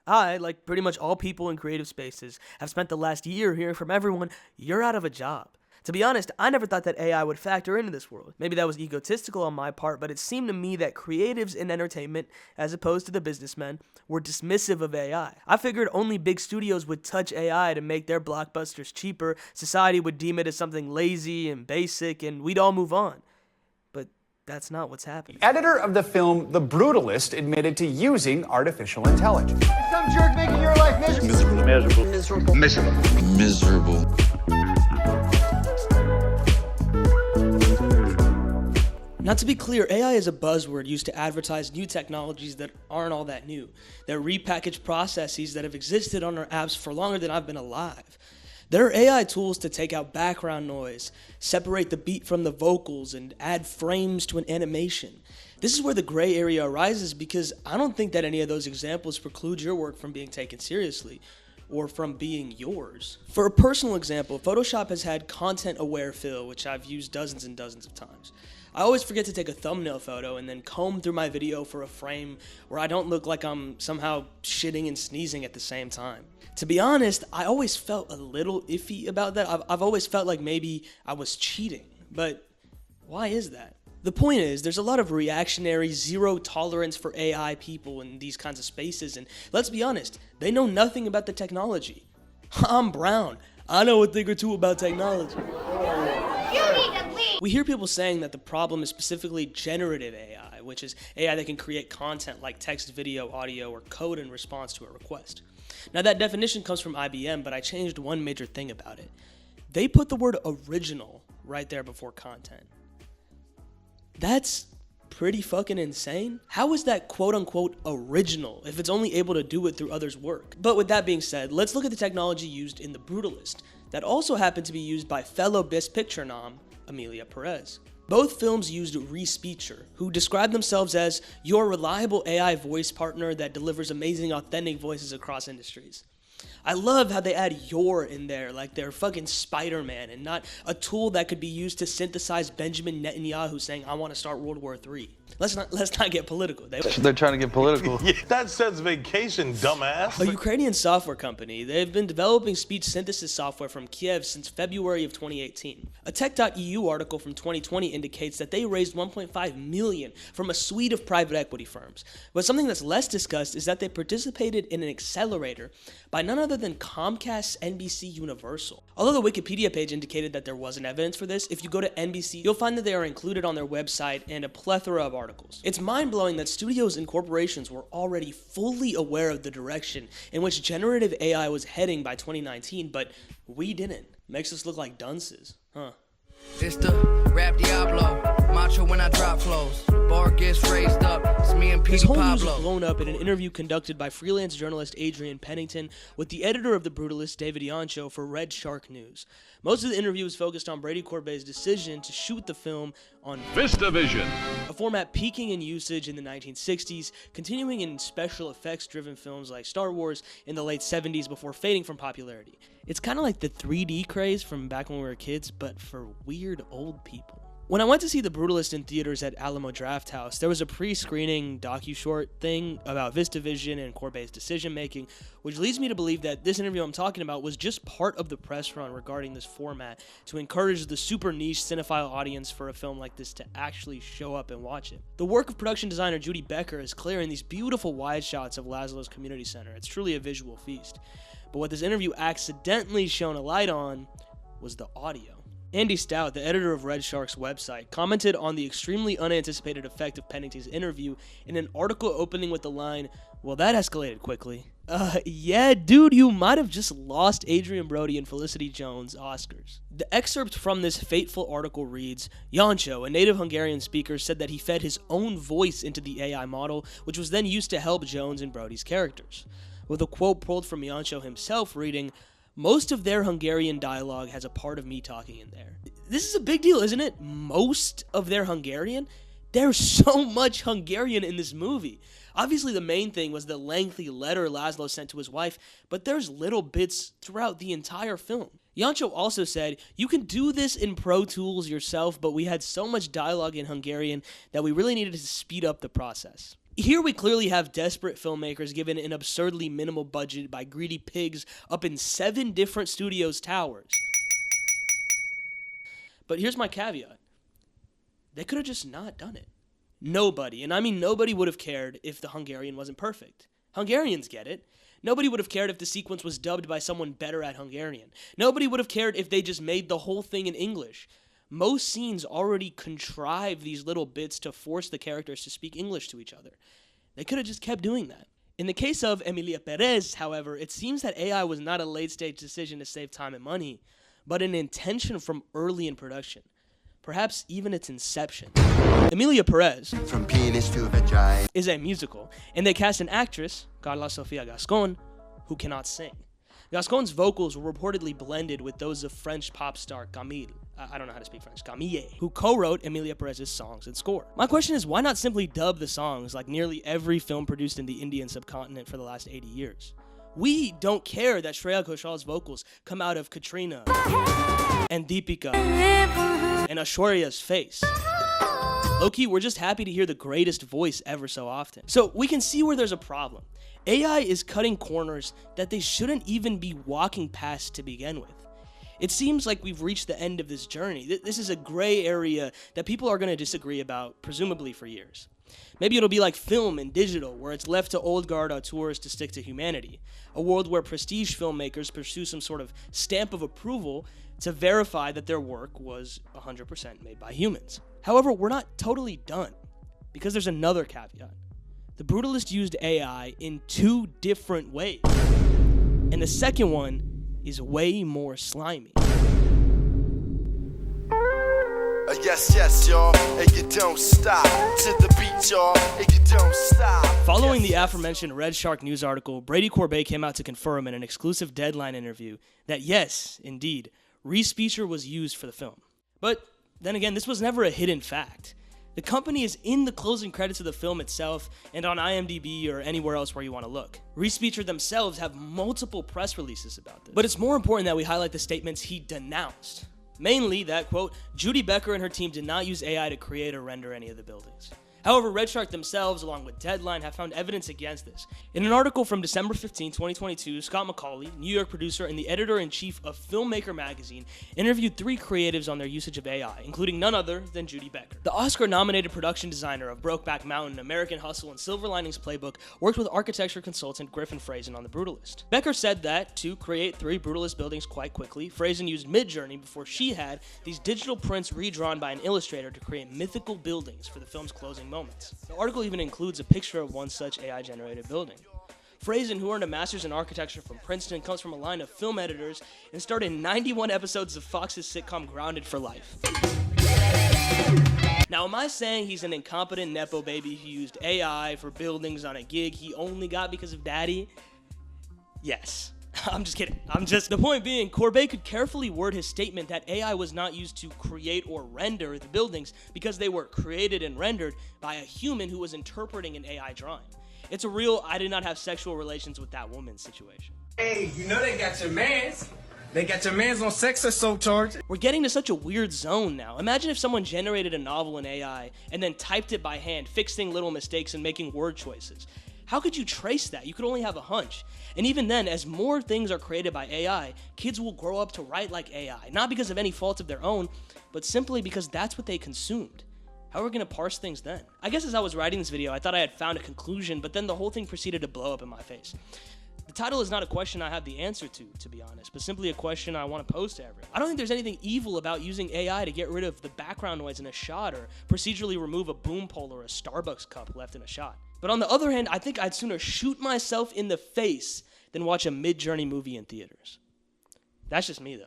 I, like pretty much all people in creative spaces, have spent the last year hearing from everyone, you're out of a job. To be honest, I never thought that AI would factor into this world. Maybe that was egotistical on my part, but it seemed to me that creatives in entertainment, as opposed to the businessmen, were dismissive of AI. I figured only big studios would touch AI to make their blockbusters cheaper, society would deem it as something lazy and basic, and we'd all move on. But that's not what's happening. The editor of the film The Brutalist admitted to using artificial intelligence. Some jerk making your life miserable. Miserable. Miserable. Now, to be clear, AI is a buzzword used to advertise new technologies that aren't all that new. They're repackaged processes that have existed on our apps for longer than I've been alive. There are AI tools to take out background noise, separate the beat from the vocals, and add frames to an animation. This is where the gray area arises because I don't think that any of those examples preclude your work from being taken seriously or from being yours. For a personal example, Photoshop has had content-aware fill, which I've used dozens and dozens of times. I always forget to take a thumbnail photo and then comb through my video for a frame where I don't look like I'm somehow shitting and sneezing at the same time. To be honest, I always felt a little iffy about that. I've always felt like maybe I was cheating, but why is that? The point is, there's a lot of reactionary, zero tolerance for AI people in these kinds of spaces, and let's be honest, they know nothing about the technology. I'm Brown. I know a thing or two about technology. We hear people saying that the problem is specifically generative AI, which is AI that can create content like text, video, audio, or code in response to a request. Now that definition comes from IBM, but I changed one major thing about it. They put the word original right there before content. That's pretty fucking insane. How is that quote unquote original if it's only able to do it through others' work? But with that being said, let's look at the technology used in The Brutalist that also happened to be used by fellow Best Picture nom, Amelia Perez. Both films used Respeecher, who described themselves as your reliable AI voice partner that delivers amazing authentic voices across industries. I love how they add your in there like they're fucking Spider-Man and not a tool that could be used to synthesize Benjamin Netanyahu saying, I want to start World War III. Let's not get political. They're trying to get political. Yeah, that says vacation, dumbass. A Ukrainian software company, they've been developing speech synthesis software from Kiev since February of 2018. A Tech.eu article from 2020 indicates that they raised $1.5 million from a suite of private equity firms. But something that's less discussed is that they participated in an accelerator by none other than Comcast's NBC Universal. Although the Wikipedia page indicated that there wasn't evidence for this, if you go to NBC, you'll find that they are included on their website and a plethora of articles. It's mind-blowing that studios and corporations were already fully aware of the direction in which generative AI was heading by 2019, but we didn't. Makes us look like dunces, huh? It's the rap Diablo, macho when I drop flows. Bar gets raised up, it's me and This Petey whole news Pablo. was blown up in an interview conducted by freelance journalist Adrian Pennington with the editor of The Brutalist, David Iancho, for Red Shark News. Most of the interview was focused on Brady Corbet's decision to shoot the film on VistaVision, a format peaking in usage in the 1960s, continuing in special effects-driven films like Star Wars in the late 70s before fading from popularity. It's kind of like the 3D craze from back when we were kids, but for weird old people. When I went to see The Brutalist in theaters at Alamo Drafthouse, there was a pre-screening docu-short thing about VistaVision and Corbet's decision-making, which leads me to believe that this interview I'm talking about was just part of the press run regarding this format to encourage the super niche cinephile audience for a film like this to actually show up and watch it. The work of production designer Judy Becker is clear in these beautiful wide shots of Laszlo's Community Center. It's truly a visual feast. But what this interview accidentally shone a light on was the audio. Andy Stout, the editor of Red Shark's website, commented on the extremely unanticipated effect of Pennington's interview in an article opening with the line, well, that escalated quickly. Yeah, dude, you might have just lost Adrian Brody and Felicity Jones Oscars. The excerpt from this fateful article reads, Jancho, a native Hungarian speaker, said that he fed his own voice into the AI model, which was then used to help Jones and Brody's characters. With a quote pulled from Jancho himself reading, most of their Hungarian dialogue has a part of me talking in there. This is a big deal, isn't it? Most of their Hungarian? There's so much Hungarian in this movie. Obviously, the main thing was the lengthy letter Laszlo sent to his wife, but there's little bits throughout the entire film. Jancho also said, you can do this in Pro Tools yourself, but we had so much dialogue in Hungarian that we really needed to speed up the process. Here we clearly have desperate filmmakers given an absurdly minimal budget by greedy pigs up in 7 different studios' towers. But here's my caveat. They could have just not done it. Nobody, and I mean nobody, would have cared if the Hungarian wasn't perfect. Hungarians get it. Nobody would have cared if the sequence was dubbed by someone better at Hungarian. Nobody would have cared if they just made the whole thing in English. Most scenes already contrive these little bits to force the characters to speak English to each other. They could have just kept doing that. In the case of Emilia Perez, however, it seems that AI was not a late-stage decision to save time and money, but an intention from early in production. Perhaps even its inception. Emilia Perez, From penis to vagina. is a musical, and they cast an actress, Carla Sofia Gascon, who cannot sing. Gascon's vocals were reportedly blended with those of French pop star Camille, I don't know how to speak French, Camille, who co-wrote Emilia Perez's songs and score. My question is, why not simply dub the songs like nearly every film produced in the Indian subcontinent for the last 80 years? We don't care that Shreya Ghoshal's vocals come out of Katrina and Deepika and Aishwarya's face. Low-key, we're just happy to hear the greatest voice ever so often. So we can see where there's a problem. AI is cutting corners that they shouldn't even be walking past to begin with. It seems like we've reached the end of this journey. This is a gray area that people are going to disagree about, presumably for years. Maybe it'll be like film and digital, where it's left to old guard auteurs to stick to humanity. A world where prestige filmmakers pursue some sort of stamp of approval to verify that their work was 100% made by humans. However, we're not totally done, because there's another caveat. The Brutalist used AI in 2 different ways, and the second one is way more slimy. Yes, y'all, and you don't stop to the beat, y'all, and you don't stop. Following the aforementioned Red Shark news article, Brady Corbet came out to confirm in an exclusive Deadline interview that yes, indeed, Respeecher was used for the film. But then again, this was never a hidden fact. The company is in the closing credits of the film itself and on IMDb or anywhere else where you want to look. Respeecher themselves have multiple press releases about this. But it's more important that we highlight the statements he denounced. Mainly that, quote, Judy Becker and her team did not use AI to create or render any of the buildings. However, Red Shark themselves, along with Deadline, have found evidence against this. In an article from December 15, 2022, Scott McCauley, New York producer and the editor-in-chief of Filmmaker magazine, interviewed 3 creatives on their usage of AI, including none other than Judy Becker. The Oscar-nominated production designer of Brokeback Mountain, American Hustle, and Silver Linings Playbook worked with architecture consultant Griffin Frazen on The Brutalist. Becker said that, to create 3 Brutalist buildings quite quickly, Frazen used Midjourney before she had these digital prints redrawn by an illustrator to create mythical buildings for the film's closing moments. The article even includes a picture of one such AI-generated building. Frazen, who earned a master's in architecture from Princeton, comes from a line of film editors and starred in 91 episodes of Fox's sitcom Grounded for Life. Now, am I saying he's an incompetent Nepo baby who used AI for buildings on a gig he only got because of daddy? Yes. I'm just kidding. The point being, Corbet could carefully word his statement that AI was not used to create or render the buildings because they were created and rendered by a human who was interpreting an AI drawing. It's a real I did not have sexual relations with that woman situation. Hey, you know they got your mans. They got your mans on sex assault charges. We're getting to such a weird zone now. Imagine if someone generated a novel in AI and then typed it by hand, fixing little mistakes and making word choices. How could you trace that? You could only have a hunch. And even then, as more things are created by AI, kids will grow up to write like AI, not because of any fault of their own, but simply because that's what they consumed. How are we going to parse things then? I guess as I was writing this video, I thought I had found a conclusion, but then the whole thing proceeded to blow up in my face. The title is not a question I have the answer to be honest, but simply a question I want to pose to everyone. I don't think there's anything evil about using AI to get rid of the background noise in a shot or procedurally remove a boom pole or a Starbucks cup left in a shot. But on the other hand, I think I'd sooner shoot myself in the face than watch a Midjourney movie in theaters. That's just me, though.